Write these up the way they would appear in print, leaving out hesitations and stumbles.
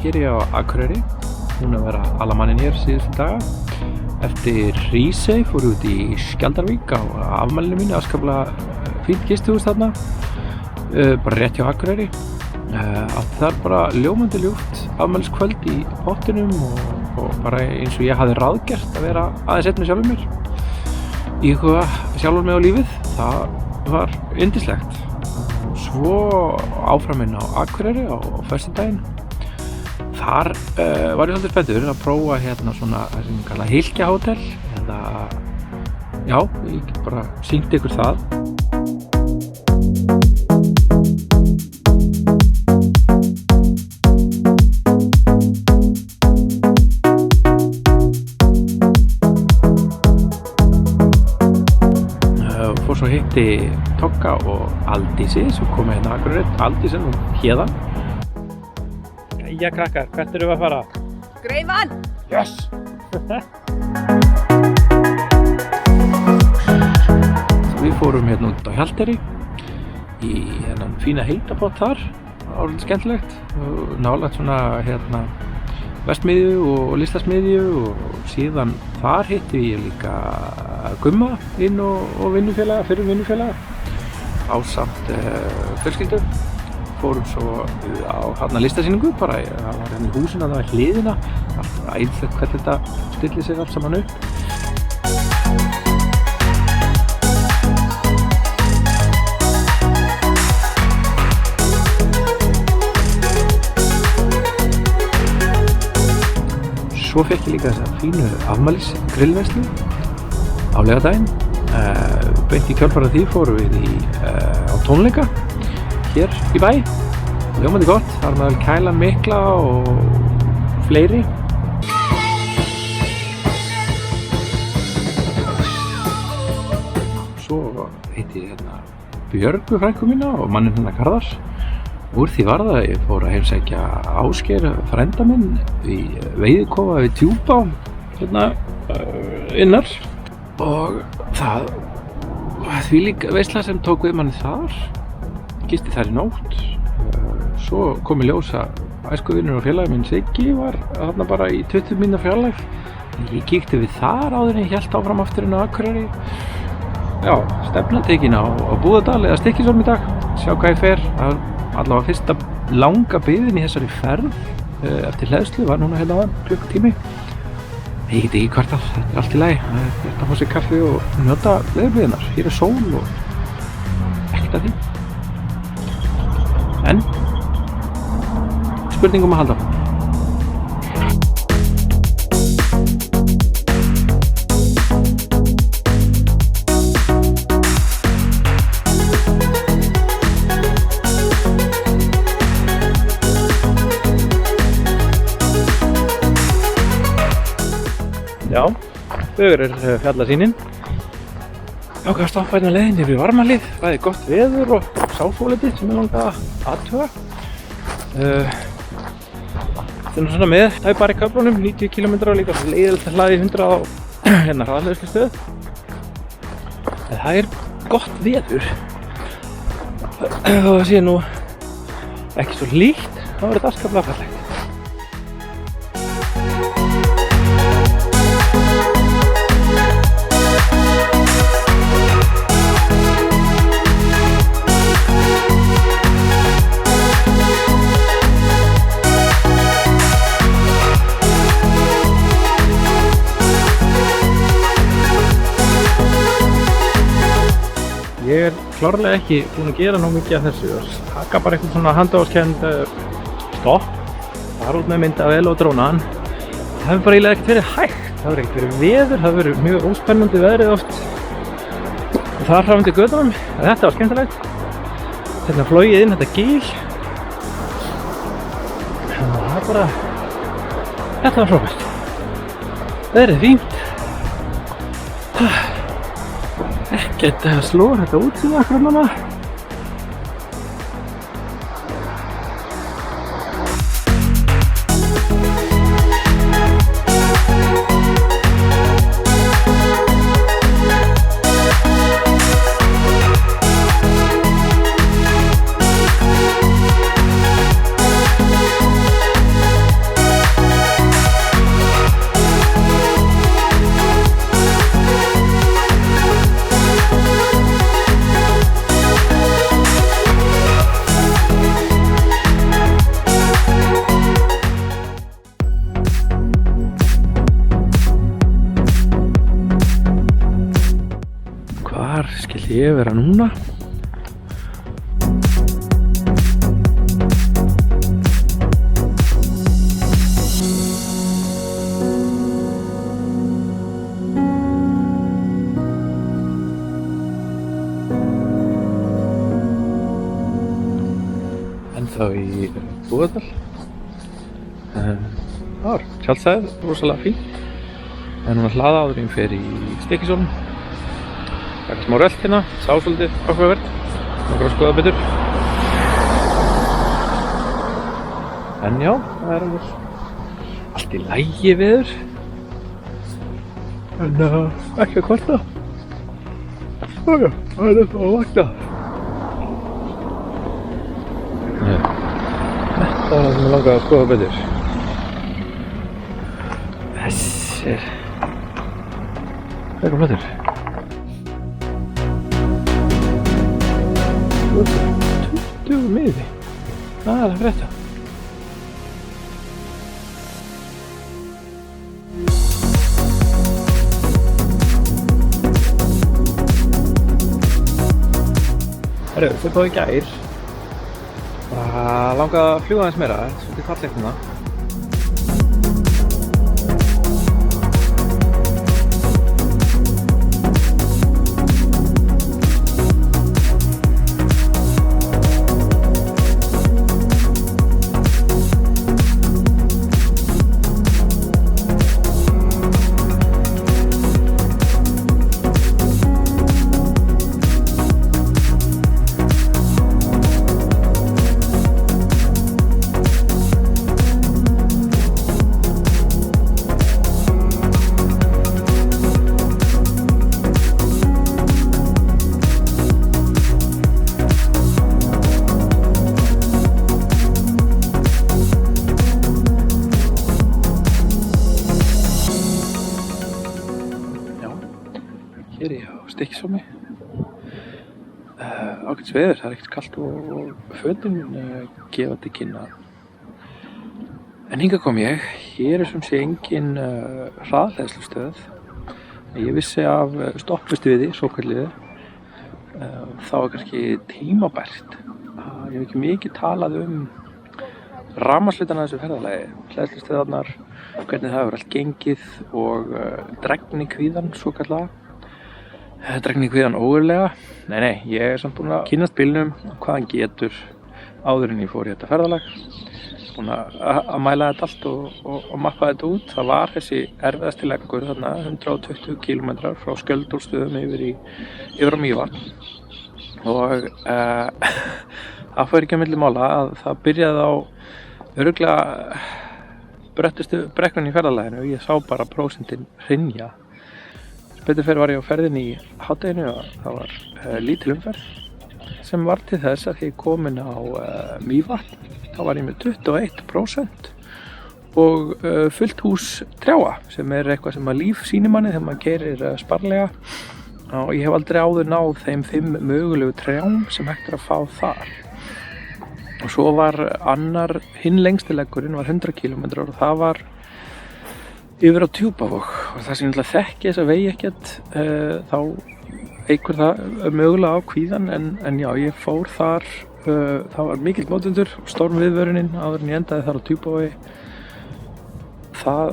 Hér er ég á Akureyri, búinn að vera alamannin hér síðustu daga. Eftir Hrísey fór út í Skjaldarvík á afmælinu mínu, afskaplega fínt gistihús þarna, bara rétt hjá Akureyri. Átti þar bara ljómandi ljúft afmæliskvöld í pottinum og bara eins og ég hafði ráðgert að vera aðeins einn með sjálfur mér. Íhuga sjálfur mig á lífið, það var yndislegt. Svo áframinn á Akureyri á föstudaginn. Þar var ég svolítið spenntur að prófa hérna svona það sem ég kalla Hylkjahótel eða já, ég get bara sýnt ykkur það. Fór svo hitti Togga og Aldísi sem komið hérna á Akureyri. Aldís er nú héðan. Jæja krakkar, hvert erum við að fara? Greifan! Yes! Við fórum hérna út á Hjalteyri í þennan fína heitapott þar. Það var svolítið skemmtilegt. Nálægt svona hérna verksmiðju og listasmiðju og síðan þar hitti ég líka Gumma inn og vinnufélaga, fyrir vinnufélaga ásamt fjölskyldu. Fórum svo á hérna listasýningu, bara það var hérna í húsinu að það var hliðina. Allt var æðislegt hvernig þetta stillir sig allt saman upp. Svo fekk ég líka þessa fínu afmælisgrillveislu á laugardaginn. Beint í kjölfarið því fórum við á tónleika hér í bæ. Ljómandi gott, þar meðal Kælan mikla og fleiri. Svo hitti ég hérna Björgu frænku mína og manninn hennar Garðars. Úr því var það að ég fór að heimsækja Ásgeir frænda minn í veiðikofa við Djúpá hérna innar og það var þvílík veisla sem tók við manni þar. Gisti þar í nótt. Svo kom í ljós að æskuvinur og félagi minn Siggi var þarna bara í 20 mínútna fjarlægð. Ég kíkti við þar áður en ég hélt áfram aftur inn á Akureyri. Já, stefna tekin á Búðardal eða Stykkishólm í dag. Sjá hvað ég fer. Það var allavega fyrsta langa biðin í þessari ferð eftir hleðslu var núna hérna áðan, klukkutími. Ég get ekki kvartað, þetta er allt í lagi. Ég ætla að fá sér kaffi og njóta veðurblíðunnar. Hér er sól og ekkert að því. En spurningum að halda. Já, Bögur er fjallasýnin. Ákvað að stoppa hérna leiðin yfir Varmahlíð. Það er gott veður og sásólitið sem ég langaði að athuga. Þetta er nú svona með tæpari köflunum, 90 km og líka leiðilegt að hlaði 100 á hérna hraðleiðslustöð. Það er gott veður. Og það sé nú ekki svo hlýtt, þá er þetta afskaplega fallegt. Ég er klárlega ekki búinn að gera nóg mikið af þessu og taka bara eitthvað svona handahófskennd stopp, fara út með myndavél og drónaðan. Það hefur bara eiginlega ekkert verið hægt, það hefur ekkert verið veður, það hefur verið mjög óspennandi veðrið oft og þar fram undir götunum. Þetta var skemmtilegt. Hérna flogið inn þetta gíl. Það er bara, þetta var frábært. Veðrið er fínt. Ekkert að slóa þetta útsýni akkurat núna. ég vera núna. Ennþá í Búðardal. Það var tjaldstæðið, rosalega fínt. En núna hlaða áður en ég fer í Stykkishólm. Taka smá rölt hérna, sá svolítið áhugavert. Langar að skoða betur. En já, það er alveg allt í lagi veður. En ekki að kvarta. Ójá, það er eitthvað að vakna. Þetta var það sem ég langaði að skoða betur. Þessir. Það er flottur. 20 miði. Það er að frétta. Herru, þau báðu í gær. Bara langaði að fljúga aðeins meira, svolítið fallegt hérna. Hér er ég á Stykkishólmi. Ágætis veður, það er ekkert kalt og fötin gefa til kynna. En hingað kom ég. Hér er sem sé engin hraðhleðslustöð. Ég vissi af stoppvistuði, svokölluðu. Þá er kannski tímabært. Ég hef ekki mikið talað rafmagnshlutana af þessu ferðalagi. Hleðslustöðarnar, hvernig það hefur allt gengið og dregnigkvíðan svokallaða. Dregnigkvíðan ógurlega. Nei, ég er samt búinn að kynnast bílnum, hvað hann getur áður en ég fór í þetta ferðalag. Búinn að mæla þetta allt og mappa þetta út. Það var þessi erfiðasti leggur þarna, 120 km frá Skjöldólfsstöðum yfir á Mývatn. Og það fór ekki að milli mála að það byrjaði á örugglega bröttustu brekkunni í ferðalaginu og ég sá bara prósentin hrynja. Betur fyrir var ég á ferðinni í hádeginu og það var lítil umferð sem var til þess að ég komin á Mývatn. Þá var ég með 21% og fullt hús trjáa sem er eitthvað sem að líf sýnir manni þegar maður keyrir sparlega. Og ég hef aldrei áður náð þeim 5 mögulegu trjám sem hægt er að fá þar. Og svo var hinn lengsti leggurinn var 100 km og það var yfir á Djúpavog og það sem ég þekki þess að vegi ekkert þá eykur það mögulega á kvíðan en já, ég fór þar það var mikill mótundur, stormviðvörunin áður en ég endaði þar á Djúpavogi. Það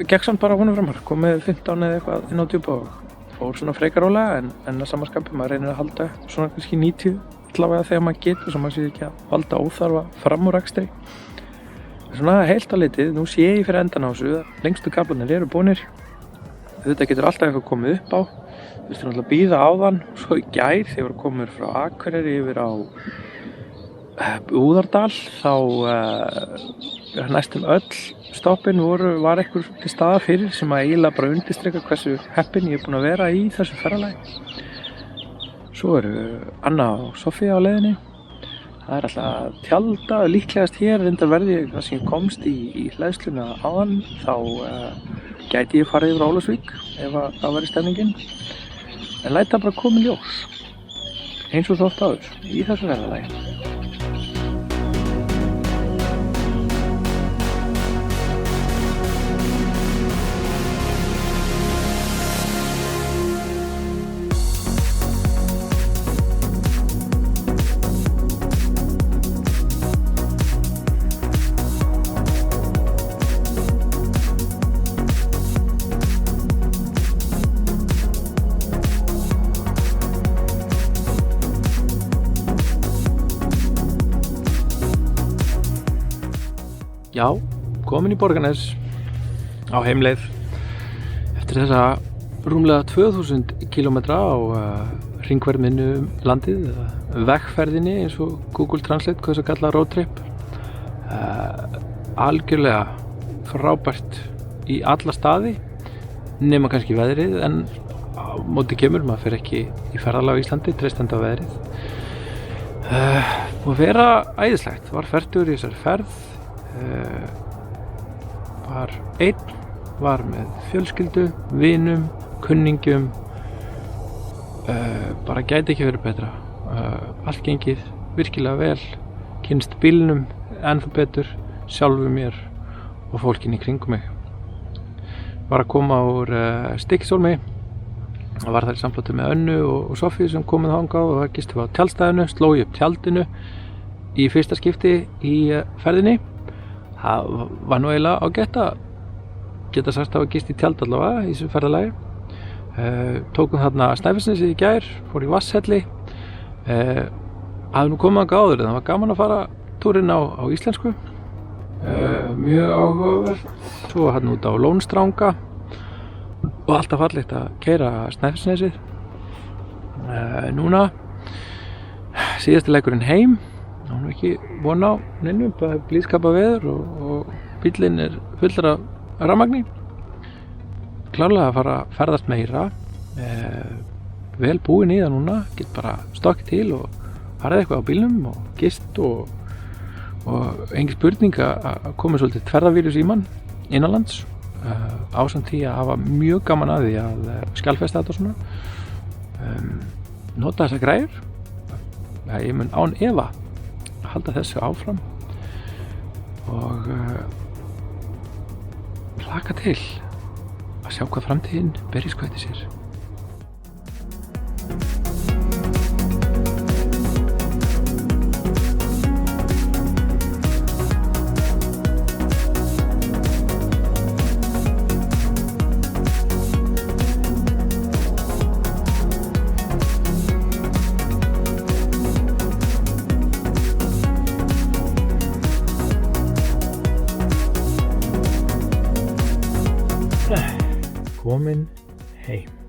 gekk samt bara honum framar, kom með 15 eða eitthvað inn á Djúpavog. Fór svona frekar rólega en að sama skapi maður reynir að halda svona kannski 90 allavega þegar maður getur svo maður sé ekki að valda óþarfa framúrakstri. Svona heilt á litið, nú sé ég fyrir endan á þessu að lengstu kaflarnir eru búnir. Þetta getur alltaf eitthvað komið upp á. Þú veist náttúrulega bíða áðan, svo í gær þegar ég var komin frá Akureyri yfir á Búðardal þá næstum öll stoppin var eitthvað til staðar fyrir sem að eiginlega bara undirstrika hversu heppinn ég er búinn að vera í þessu ferðalagi. Svo eru Anna og Sofía á leiðinni. Það er alltaf að tjalda, líklegast hér reyndar verði ég það sem ég komst í hleðsluna áðan þá gæti ég farið yfir Ólafsvík ef það væri stemningin. En læt það bara koma í ljós, eins og þótt áður, í þessu ferðalagi. Já, komin í Borgarnes á heimleið eftir þessa rúmlega 2000 kilometra á hringferðinu landið, vegferðinni eins og Google Translate hvað þess að kalla road trip. Algjörlega frábært í alla staði nema kannski veðrið, en á móti kemur, maður fer ekki í ferðalag á Íslandi, treystandi á veðrið. Og vera æðislegt, var fertugur í þessari ferð, var einn, var með fjölskyldu, vinum, kunningjum, bara gæti ekki verið betra. Allt gengið virkilega vel, kynnst bílnum ennþá betur, sjálfu mér og fólkinni í kringum mig. Var að koma úr Stykkishólmi, var þar í samfloti með Önnu og Sofíu sem komið þangað og það gistum við á tjaldstæðinu, sló ég upp tjaldinu í fyrsta skipti í ferðinni. Það var nú eiginlega ágætt að geta sagt að gist í tjald allavega í þessu ferðalagi. Tókum þarna Snæfellsnesið í gær, fór í Vatnshelli. Hafði nú komið þangað áður en það var gaman að fara túrinn á íslensku. Mjög áhugavert. Svo hann út á Lónstranga og alltaf fallegt að keyra Snæfellsnesið. Núna síðasti leikurinn heim, nú ekki von á neinu, bara blíðskapa veður og bíllinn fullur af rafmagni. Klárlega að fara að ferðast meira, vel búinn í það núna, get bara stokkið til og farið eitthvað á bílnum og gist og engin spurning að koma svolítið ferðavírus í mann innanlands, ásamt því að hafa mjög gaman að því að skjalfesta þetta og svona, nota þessa græjur. Ég mun án efa að halda þessu áfram og hlakka til að sjá hvað framtíðin ber í skauti sér. Komin heim.